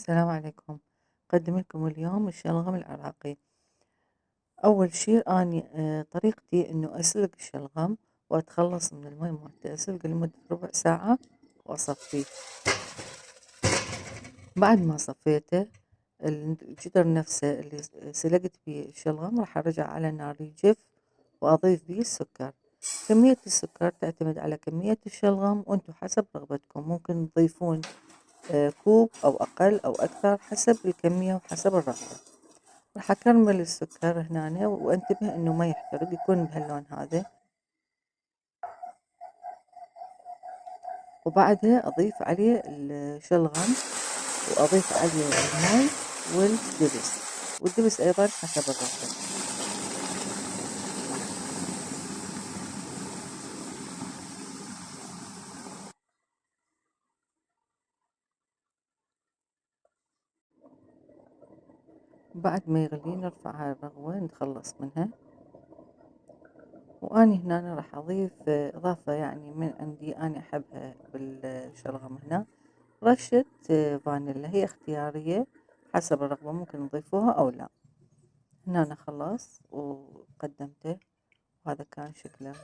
السلام عليكم. أقدم لكم اليوم الشلغم العراقي. أول شي أني طريقتي إنه أسلق الشلغم وأتخلص من المي مالته، أسلقه لمدة ربع ساعة وأصفيه. بعد ما صفيته الجدر نفسه اللي سلقت بيه الشلغم راح أرجع على نار يجف وأضيف بيه السكر. كمية السكر تعتمد على كمية الشلغم وانتو حسب رغبتكم، ممكن تضيفون كوب أو أقل أو أكثر حسب الكمية وحسب الرغبة. راح أكرمل السكر هنا وانتبه إنه ما يحترق، يكون بهاللون هذا. وبعدها أضيف عليه الشلغم وأضيف عليه الماي والدبس أيضا حسب الرغبة. بعد ما يغلي نرفع هاي الرغوة نتخلص منها. وأني هنا راح أضيف إضافة يعني من عندي أنا أحبها بالشلغم هنا، رشة فانيلا، هي اختيارية حسب الرغبة، ممكن تضيفوها أو لا. هنا أنا خلاص وقدمته وهذا كان شكله.